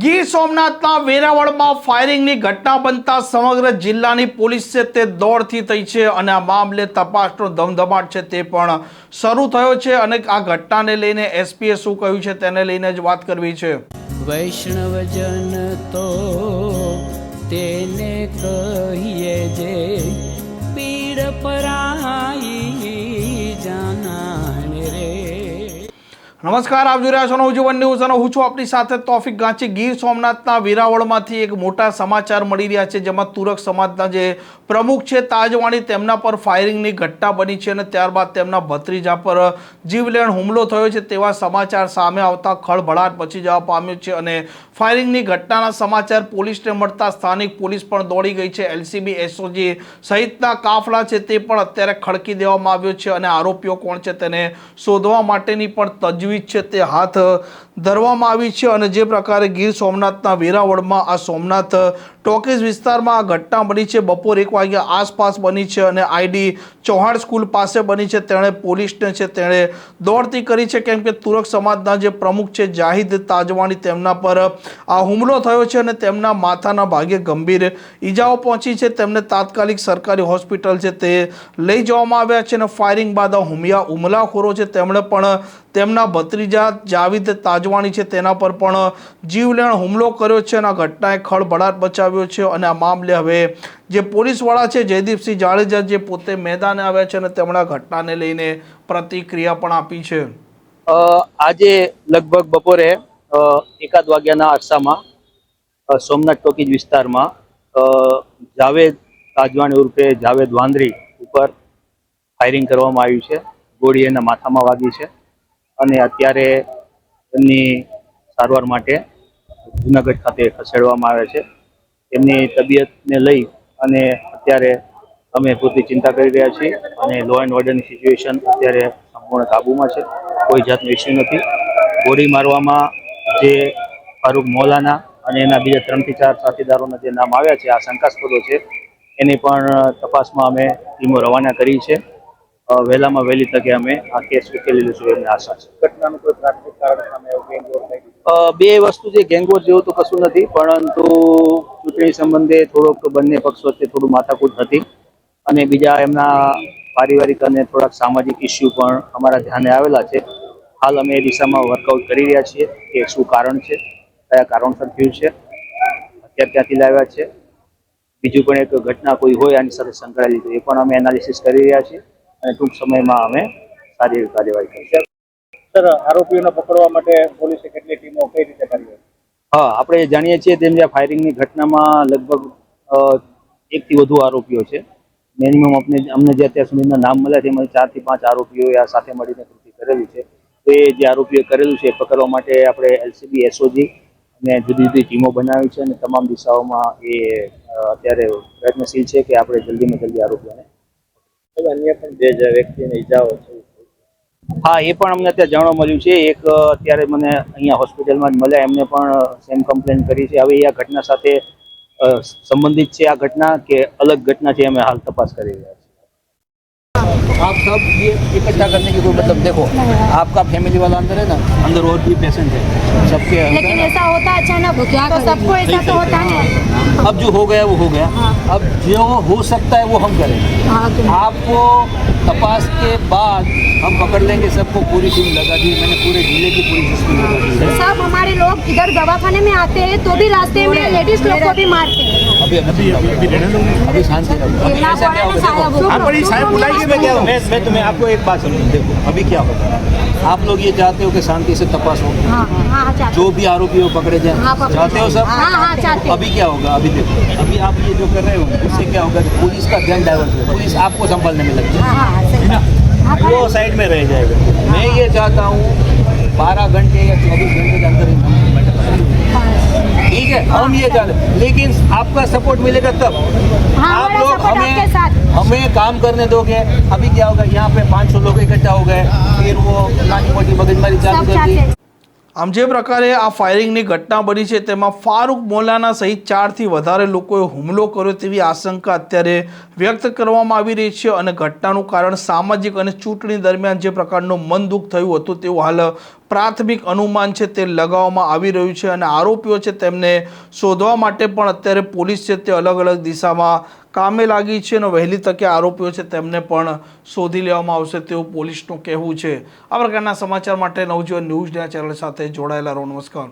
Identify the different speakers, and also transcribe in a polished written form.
Speaker 1: ગીર સોમનાથના વેરાવળમાં ફાયરિંગની ઘટના બનતા સમગ્ર જિલ્લાની પોલીસ છે તે દોડતી થઈ છે અને આ મામલે તપાસનો ધમધમાટ છે તે પણ શરૂ થયો છે અને આ ઘટનાને લઈને એસપીએ શું કહ્યું છે તેને લઈને જ વાત કરવી છે।
Speaker 2: વૈષ્ણવજન તો તેને કહીએ જે પીડ પરાઈ જાનાને રે।
Speaker 1: નમસ્કાર, આપ જોઈ રહ્યા છો નવજીવન ન્યૂઝ અને હું છું આપની સાથે તોફિક ગાંચી। ગીર સોમનાથના વેરાવળમાંથી એક મોટા સમાચાર મળી રહ્યા છે જેમાં તુરક સમાજના જે પ્રમુખ છે તાજવાણી તેમના પર ફાયરિંગની ઘટના બની છે અને ત્યારબાદ તેમના ભત્રીજા પર જીવલેણ હુમલો થયો છે તેવા સમાચાર સામે આવતા ખળભળાટ મચી જવા પામ્યો છે અને ફાયરિંગની ઘટનાના સમાચાર પોલીસને મળતા સ્થાનિક પોલીસ પણ દોડી ગઈ છે। એલસીબી એસઓજી સહિતના કાફલા છે તે પણ અત્યારે ખડકી દેવામાં આવ્યો છે અને આરોપીઓ કોણ છે તેને શોધવા માટેની પણ તજવીજ છે તે હાથ ધરવામાં આવી છે। અને જે પ્રકારે ગીર સોમનાથના વેરાવળમાં આ સોમનાથ ટોકીઝ વિસ્તારમાં આ ઘટના બની છે, બપોર 1 વાગ્યા આસપાસ બની છે અને આઈડી ચૌહાણ સ્કૂલ પાસે બની છે। તેણે પોલીસને છે તેણે દોડતી કરી છે કેમ કે તુરક સમાજના જે પ્રમુખ છે જાહિદ તાજવાણી તેમના પર આ હુમલો થયો છે અને તેમના માથાના ભાગે ગંભીર ઈજાઓ પહોંચી છે। તેમને તાત્કાલિક સરકારી હોસ્પિટલ છે તે લઈ જવામાં આવ્યા છે અને ફાયરિંગ બાદ હુમલાખોરો છે તેમણે પણ તેમના ભત્રીજા જાવેદ તાજવાણી છે તેના પર પણ જીવલેણ હુમલો કર્યો છે અને આ ઘટનાએ ખળભળાટ મચાવ્યો છે। અને આ મામલે હવે જે પોલીસવાળા છે જયદીપસિંહ જાડેજા જે પોતે મેદાને આવ્યા છે અને તેમણે આ ઘટનાને લઈને પ્રતિક્રિયા પણ આપી છે।
Speaker 3: આજે લગભગ બપોરે 1 વાગ્યાના અરસામાં સોમનાથ ટોકીજ વિસ્તારમાં જાવેદ તાજવાણી ઉર્ફે જાવેદ વાંદરી ઉપર ફાયરિંગ કરવામાં આવ્યું છે। ગોળી એના માથામાં વાગી છે અને અત્યારે એમની સારવાર માટે જુનાગઢ ખાતે ખસેડવામાં આવે છે। એમની તબિયતને લઈ અને અત્યારે અમે પૂરતી ચિંતા કરી રહ્યા છીએ અને લો એન્ડ ઓર્ડરની સિચ્યુએશન અત્યારે સંપૂર્ણ કાબૂમાં છે, કોઈ જાતનો ઇસ્યુ નથી। ગોળી મારવામાં જે ફારૂક મૌલાના અને એના બીજા 3 થી 4 સાથીદારોના જે નામ આવ્યા છે આ શંકાસ્પદો છે, એની પણ તપાસમાં અમે ટીમો રવાના કરી છે। વહેલામાં વહેલી તકે અમે આ કેસ ઉકેલી લઈશું એમને આશા છે। ઘટનાનું કોઈ પ્રાથમિક કારણ સામે બે વસ્તુ છે, ગેંગવોર જેવું તો કશું નથી, પરંતુ ચૂંટણી સંબંધે થોડોક બંને પક્ષ વચ્ચે થોડું માથાકૂટ હતી અને બીજા એમના પારિવારિક અને થોડાક સામાજિક ઇસ્યુ પણ અમારા ધ્યાને આવેલા છે। હાલ અમે એ દિશામાં વર્કઆઉટ કરી રહ્યા છીએ કે શું કારણ છે, કયા કારણસર થયું છે, અત્યારે ક્યાંથી લાવ્યા છે, બીજું પણ એક ઘટના કોઈ હોય આની સાથે સંકળાયેલી તો એ પણ અમે એનાલિસિસ કરી રહ્યા છીએ અને ટૂંક સમયમાં અમે સારી એવી કાર્યવાહી કરીશું।
Speaker 4: સર, આરોપીઓને પકડવા માટે પોલીસે કેટલી ટીમો કઈ રીતે કરી?
Speaker 3: હા, આપણે જાણીએ છીએ તેમ જે ફાયરિંગની ઘટનામાં લગભગ 1 થી વધુ આરોપીઓ છે। મિનિમમ અમને જે અત્યાર સુધીના નામ મળ્યા તેમાં 4 થી 5 આરોપીઓએ આ સાથે મળીને કૃત્ય કરેલું છે। તો એ જે આરોપીઓ કરેલું છે એ પકડવા માટે આપણે એલસીબી એસઓજી અને જુદી જુદી ટીમો બનાવી છે અને તમામ દિશાઓમાં એ અત્યારે પ્રયત્નશીલ છે કે આપણે જલ્દીમાં જલ્દી આરોપીઓને
Speaker 4: અન્ય પણ જે વ્યક્તિને ઈજાઓ છે?
Speaker 3: હા, એ પણ અમને અત્યારે જાણવા મળ્યું છે। એક અત્યારે મને અહીંયા હોસ્પિટલમાં જ મળ્યા, એમને પણ સેમ કમ્પ્લેન કરી છે। હવે આ ઘટના સાથે સંબંધિત છે આ ઘટના કે અલગ ઘટના છે, અમે હાલ તપાસ કરી રહ્યા છીએ।
Speaker 5: आप सब ये इकट्ठा करने की कोई मतलब देखो, आपका फैमिली वाला अंदर है ना, अंदर और भी पेशेंट है सबके,
Speaker 6: लेकिन ऐसा होता अचानक क्या तो सबको ऐसा तो होता है।
Speaker 5: अब जो हो गया वो हो गया।
Speaker 6: हाँ।
Speaker 5: अब जो हो सकता है वो हम करेंगे।
Speaker 6: हाँ, तो
Speaker 5: आपको तपास के बाद हम पकड़ लेंगे सबको, पूरी टीम लगा दी मैंने, पूरे जिले की पूरी टीम लगा दी है।
Speaker 6: सब हमारे लोग इधर दवाखाने में आते हैं तो भी रास्ते में लेडीज लोग को भी मारते हैं।
Speaker 5: अभी शांति रहो। ऐसा क्या होगा, मैं तुम्हें आपको एक बात समझूं, देखो अभी क्या होगा, आप लोग ये चाहते हो कि शांति से तपास हो,
Speaker 6: हाँ, हाँ, चाहते
Speaker 5: जो भी आरोपी हो पकड़े जाए,
Speaker 6: हाँ, पकड़े
Speaker 5: चाहते हो सब?
Speaker 6: हाँ, हाँ, चाहते हैं।
Speaker 5: अभी क्या होगा, अभी देखो, अभी आप ये जो कर रहे हो उससे क्या होगा, पुलिस का ध्यान डाइवर्ट होगा, पुलिस आपको संभालने में लग
Speaker 6: हाँ,
Speaker 5: जाए,
Speaker 6: हाँ, सही बात। हाँ,
Speaker 5: वो साइड में रह जाएगा। मैं ये चाहता हूँ 12 घंटे या 24 घंटे के अंदर ठीक है, हम ये चाहते, लेकिन आपका सपोर्ट मिलेगा तब।
Speaker 6: हाँ,
Speaker 5: आप
Speaker 6: हमारा
Speaker 5: लोग
Speaker 6: support आपके साथ।
Speaker 5: हमें काम करने दोगे। अभी क्या होगा, यहाँ पे 500 लोग इकट्ठा हो गए, फिर वो नानी मोटी मगजमारी चालू
Speaker 6: सब
Speaker 5: कर दी।
Speaker 6: चाहते हैं।
Speaker 1: આમ જે પ્રકારે આ ફાયરિંગની ઘટના બની છે તેમાં ફારૂક મૌલાના સહિત 4 થી વધારે લોકોએ હુમલો કર્યો તેવી આશંકા અત્યારે વ્યક્ત કરવામાં આવી રહી છે અને ઘટનાનું કારણ સામાજિક અને ચૂંટણી દરમિયાન જે પ્રકારનું મન દુઃખ થયું હતું તેવું હાલ પ્રાથમિક અનુમાન છે તે લગાવવામાં આવી રહ્યું છે અને આરોપીઓ છે તેમને શોધવા માટે પણ અત્યારે પોલીસ છે તે અલગ અલગ દિશામાં કામે લાગી છે અને વહેલી તકે આરોપીઓ છે તેમને પણ શોધી લેવામાં આવશે તેવું પોલીસનું કહેવું છે. આ પ્રકારના સમાચાર માટે નવજીવન ન્યૂઝના ચેનલ સાથે જોડાયેલા રહો. નમસ્કાર.